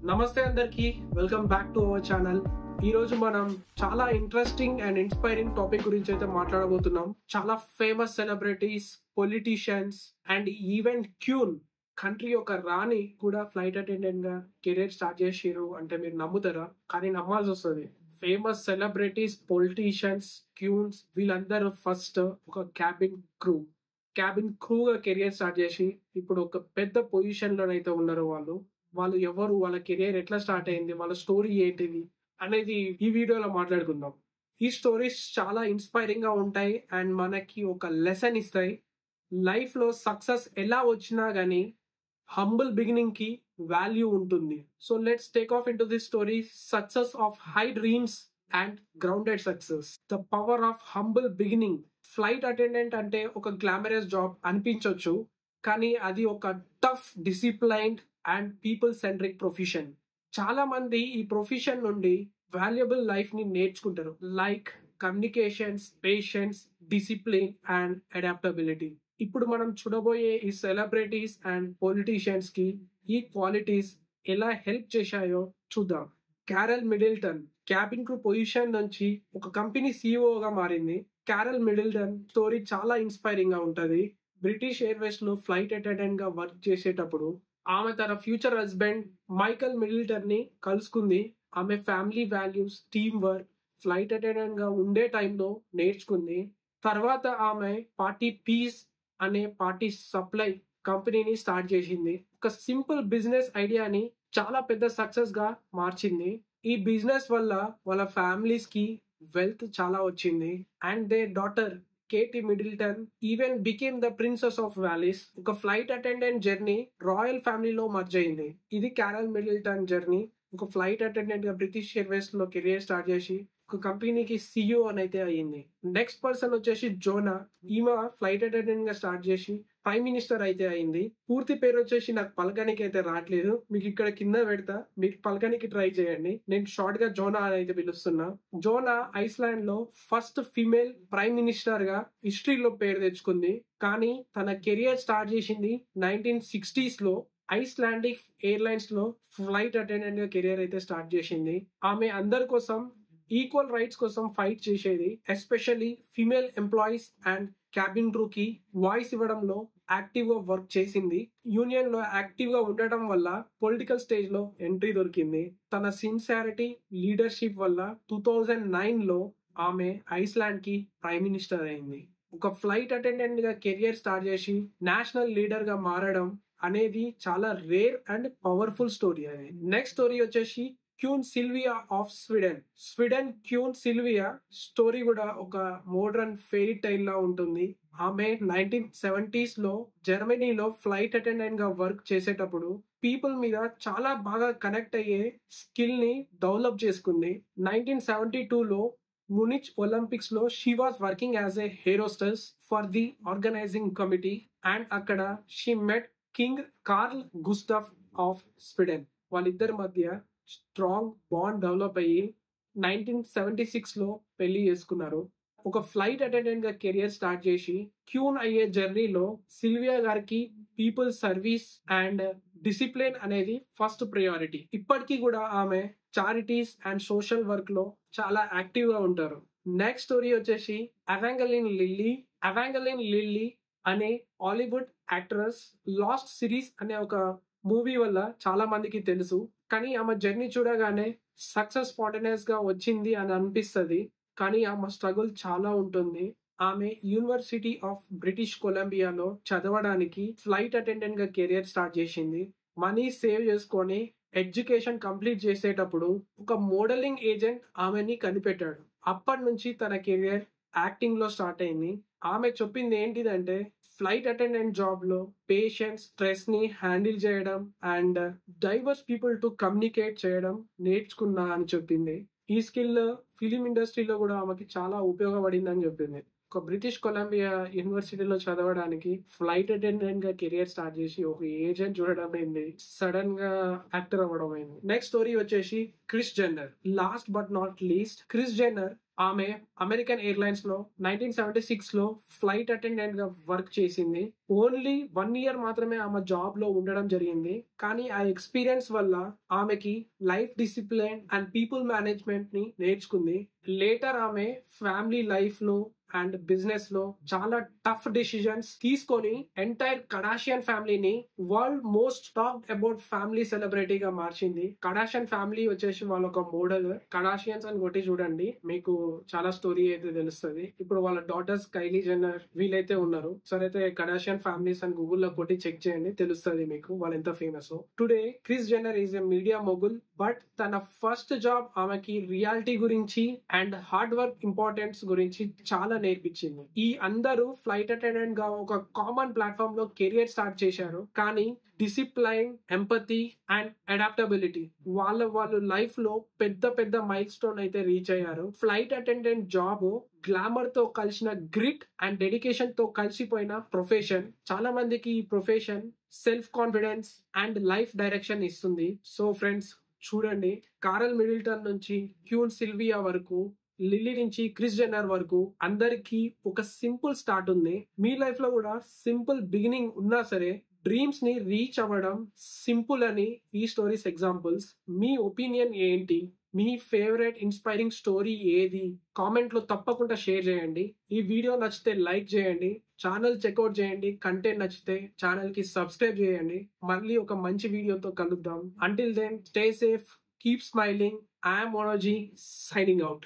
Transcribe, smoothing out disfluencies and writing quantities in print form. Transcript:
నమస్తే అందరికి, welcome back to our channel. ఈ రోజు మనం చాలా ఇంట్రెస్టింగ్ అండ్ ఇన్స్పైరింగ్ టాపిక్ గురించి అయితే మాట్లాడబోతున్నాం. చాలా famous celebrities, politicians and even క్యూన్ country యొక్క రాణి కూడా ఫ్లైట్ అటెండెంట్ గా కెరీర్ స్టార్ట్ చేసారు అంటే మీరు నమ్ముతారా? కానీ నమ్మాల్సి వస్తుంది. ఫేమస్ సెలబ్రిటీస్, పొలిటీషియన్స్, క్యూన్స్ వీళ్ళందరూ ఫస్ట్ ఒక క్యాబిన్ క్రూగా కెరియర్ స్టార్ట్ చేసి ఇప్పుడు ఒక పెద్ద పొజిషన్ లోనైతే ఉన్నారు. వాళ్ళు ఎవరు, వాళ్ళ కెరియర్ ఎట్లా స్టార్ట్ అయింది, వాళ్ళ స్టోరీ ఏంటిది అనేది ఈ వీడియోలో మాట్లాడుకుందాం. ఈ స్టోరీస్ చాలా ఇన్స్పైరింగ్ గా ఉంటాయి అండ్ మనకి ఒక లెసన్ ఇస్తాయి. లైఫ్ లో సక్సెస్ ఎలా వచ్చినా గానీ హంబుల్ బిగినింగ్ కి వాల్యూ ఉంటుంది. So let's take off in to this story, success of high dreams and grounded success, the power of humble beginning. Flight attendant అంటే ఒక గ్లామరస్ జాబ్ అనిపించవచ్చు, కానీ అది ఒక tough, disciplined and people centric profession. చాలా మంది ఈ ప్రొఫెషన్ నుండి వాల్యుబుల్ లైఫ్ ని నేర్చుకుంటారు, like communications, patience, discipline and adaptability. ఇప్పుడు మనం చూడబోయే ఈ సెలబ్రిటీస్ అండ్ పొలిటీషియన్స్ కి ఈ క్వాలిటీస్ ఎలా హెల్ప్ చేశాయో చూద్దాం. Carol Middleton cabin crew position నుంచి ఒక కంపెనీ సిఇఓగా మారింది. క్యారెల్ మిడిల్టన్ స్టోరీ చాలా ఇన్స్పైరింగ్ గా ఉంటది. బ్రిటిష్ ఎయిర్వేస్ లో ఫ్లైట్ అటెండెంట్ గా వర్క్ చేసేటప్పుడు ఆమె తన ఫ్యూచర్ హస్బెండ్ మైకల్ మిడిల్టన్ ని కలుసుకుంది. ఆమె family values, team work, flight attendant గా ఉండే టైంలో నేర్చుకుంది. తర్వాత ఆమె పార్టీ పీస్ అనే పార్టీ సప్లై కంపెనీని స్టార్ట్ చేసింది. ఒక సింపుల్ బిజినెస్ ఐడియాని చాలా పెద్ద సక్సెస్ గా మార్చింది. ఈ బిజినెస్ వల్ల వాళ్ళ ఫ్యామిలీస్ కి వెల్త్ చాలా వచ్చింది and they daughter KT Middleton even became the princess of valleys. ఒక ఫ్లైట్ అటెండెంట్ జర్నీ రాయల్ ఫ్యామిలీలో మర్జ్ అయింది. ఇది క్యారెల్ మిడిల్టన్ జర్నీ. ఒక ఫ్లైట్ అటెండెంట్ గా బ్రిటిష్ ఎయిర్వేస్ లో కెరియర్ స్టార్ట్ చేసి ఒక కంపెనీకి సిఇఓ అయితే అయ్యింది. నెక్స్ట్ పర్సన్ వచ్చేసి జోనా. ఈమె ఫ్లైట్ అటెండెంట్ గా స్టార్ట్ చేసి ప్రైమ్ మినిస్టర్ అయితే అయింది. పూర్తి పేరు వచ్చేసి నాకు పలకనికి అయితే రావట్లేదు, మీకు ఇక్కడ కింద పెడతా, మీకు పలకనికి ట్రై చేయండి. నేను షార్ట్ గా జోనా అని అయితే పిలుస్తున్నా. జోనా ఐస్లాండ్ లో ఫస్ట్ ఫీమేల్ ప్రైమ్ మినిస్టర్ గా హిస్టరీలో పేరు తెచ్చుకుంది. కానీ తన కెరియర్ స్టార్ట్ చేసింది 1960s లో. ఐస్లాండిక్ ఎయిర్లైన్స్ లో ఫ్లైట్ అటెండెంట్ గా కెరియర్ అయితే స్టార్ట్ చేసింది. ఆమె అందరి కోసం ఈక్వల్ రైట్స్ కోసం ఫైట్ చేసేది. Especially female employees and cabin crew కి వాయిస్ ఇవ్వడంలో యాక్టివ్ గా వర్క్ చేసింది. యూనియన్ లో యాక్టివ్ గా ఉండటం వల్ల పొలిటికల్ స్టేజ్ లో ఎంట్రీ దొరికింది. తన సిన్సియారిటీ, లీడర్షిప్ వల్ల 2009 లో ఆమె ఐస్లాండ్ కి ప్రైమ్ మినిస్టర్ అయింది. ఒక ఫ్లైట్ అటెండెంట్ గా కెరియర్ స్టార్ట్ చేసి నేషనల్ లీడర్ గా మారడం అనేది చాలా రేర్ అండ్ పవర్ఫుల్ స్టోరీ. అది నెక్స్ట్ స్టోరీ వచ్చేసి క్యూన్ Sylvia of Sweden క్యూన్ Sylvia story కూడా ఒక మోడర్న్ ఫెయిరీ టైల్ లా ఉంటుంది. ఆమె 1970s లో జర్మనీలో ఫ్లైట్ అటెండెంట్ గా వర్క్ చేసేటప్పుడు పీపుల్ మీద చాలా బాగా కనెక్ట్ అయ్యే స్కిల్ ని డెవలప్ చేసుకుంది. 1972 లో మునిచ్ ఒలింపిక్స్ లో she was working as a hostess for the organising committee and అక్కడ she met King Carl Gustaf of Sweden. వాళ్ళిద్దరి మధ్య స్ట్రాంగ్ బాండ్ డెవలప్ అయ్యి 1976 లో పెళ్లి చేసుకున్నారు. ఒక ఫ్లైట్ అటెండెంట్ గా కెరియర్ స్టార్ట్ చేసి క్యూన్ అయ్యే జర్నీలో సిల్వియా గారికి పీపుల్ సర్వీస్ అండ్ డిసిప్లిన్ అనేది ఫస్ట్ ప్రయారిటీ. ఇప్పటికీ కూడా ఆమె చారిటీస్ అండ్ సోషల్ వర్క్ లో చాలా యాక్టివ్ గా ఉంటారు. నెక్స్ట్ స్టోరీ వచ్చేసి ఎవాంగెలిన్ లిల్లీ అనే హాలీవుడ్ యాక్ట్రెస్. లాస్ట్ సిరీస్ అనే ఒక మూవీ వల్ల చాలా మందికి తెలుసు, కానీ ఆమె జర్నీ చూడగానే సక్సెస్ స్పాంటేనియస్ గా వచ్చింది అని అనిపిస్తుంది, కానీ ఆమె స్ట్రగుల్ చాలా ఉంటుంది. ఆమె యూనివర్సిటీ ఆఫ్ బ్రిటిష్ కొలంబియాలో చదవడానికి ఫ్లైట్ అటెండెంట్ గా కెరియర్ స్టార్ట్ చేసింది. మనీ సేవ్ చేసుకొని ఎడ్యుకేషన్ కంప్లీట్ చేసేటప్పుడు ఒక మోడలింగ్ ఏజెంట్ ఆమెని కనిపెట్టాడు. అప్పటి నుంచి తన కెరియర్ యాక్టింగ్ లో స్టార్ట్ అయింది. ఆమె చెప్పింది ఏంటిదంటే ఫ్లైట్ అటెండెంట్ జాబ్ లో పేషెన్స్, స్ట్రెస్ ని హ్యాండిల్ చేయడం and diverse people to communicate చేయడం నేర్చుకున్నా అని చెప్పింది. ఈ స్కిల్ ఫిలిం ఇండస్ట్రీలో కూడా ఆమెకి చాలా ఉపయోగపడింది అని చెప్పింది. ఒక బ్రిటిష్ కొలంబియా యూనివర్సిటీలో చదవడానికి ఫ్లైట్ అటెండెంట్ గా కెరియర్ స్టార్ట్ చేసి ఒక ఏజెంట్ చూడడం అయింది, సడన్ గా యాక్టర్ అవ్వడం అయింది. నెక్స్ట్ స్టోరీ వచ్చేసి Chris Jenner. Last but not least, Chris Jenner ఆమె అమెరికన్ ఎయిర్లైన్స్ లో 1976 లో ఫ్లైట్ అటెండెంట్ గా వర్క్ చేసింది. ఓన్లీ 1 year మాత్రమే ఆమె జాబ్ లో ఉండడం జరిగింది. కానీ ఆ ఎక్స్పీరియన్స్ వల్ల ఆమెకి life discipline and people management ని నేర్చుకుంది. లేటర్ ఆమె ఫ్యామిలీ లైఫ్ లో అండ్ బిజినెస్ లో చాలా టఫ్ డెసిషన్స్ తీసుకొని ఎంటైర్ కడాషియన్ ఫ్యామిలీని world most talked about family సెలబ్రిటీగా మార్చింది. కడాషియన్ ఫ్యామిలీ వచ్చేసి వాళ్ళ ఒక మోడల్. కడాషియన్స్ అని కొట్టి చూడండి, మీకు చాలా స్టోరీ అయితే తెలుస్తుంది. ఇప్పుడు వాళ్ళ డాటర్స్ కైలీ జెన్నర్ వీళ్ళైతే ఉన్నారు. సరే అయితే కడాషియన్ ఫ్యామిలీస్ అని గూగుల్లో కొట్టి చెక్ చేయండి, తెలుస్తుంది మీకు వాళ్ళు ఎంత famous. Today Kris Jenner is a media mogul, but తన ఫస్ట్ జాబ్ ఆమెకి రియాలిటీ గురించి అండ్ హార్డ్ వర్క్ ఇంపార్టెన్స్ గురించి చాలా నేర్పించింది. ఈ అందరూ ఫ్లైట్ అటెండెంట్ గా ఒక కామన్ ప్లాట్ఫామ్ లో కెరియర్ స్టార్ట్ చేశారు. కానీ డిసిప్లైన్, ఎంపతి అండ్ అడాప్టబిలిటీ వాళ్ళు లైఫ్ లో పెద్ద పెద్ద మైల్ స్టోన్ అయితే రీచ్ అయ్యారు. ఫ్లైట్ అటెండెంట్ జాబ్ గ్లామర్ తో కలిసిన గ్రిట్ అండ్ డెడికేషన్ తో కలిసిపోయిన ప్రొఫెషన్. చాలా మందికి ఈ profession self confidence and life direction ఇస్తుంది. సో ఫ్రెండ్స్ చూడండి, కారల్ మిడిల్టన్ నుంచి క్యూన్ సిల్వియా వరకు, లిల్లీ నుంచి క్రిస్ జెన్నర్ వరకు అందరికి ఒక సింపుల్ స్టార్ట్ ఉంది. మీ లైఫ్ లో కూడా సింపుల్ బిగినింగ్ ఉన్నా సరే డ్రీమ్స్ ని రీచ్ అవ్వడం సింపుల్ అని ఈ స్టోరీస్ ఎగ్జాంపుల్స్. మీ ఒపీనియన్ ఏంటి? మీ ఫేవరెట్ ఇన్స్పైరింగ్ స్టోరీ ఏది? కామెంట్ లో తప్పకుండా షేర్ చేయండి. ఈ వీడియో నచ్చితే లైక్ చేయండి, ఛానల్ చెక్అవుట్ చేయండి, కంటెంట్ నచ్చితే ఛానల్ కి సబ్స్క్రైబ్ చేయండి. మళ్ళీ ఒక మంచి వీడియోతో కలుద్దాం. Until then stay safe, keep smiling. I am Monoji signing out.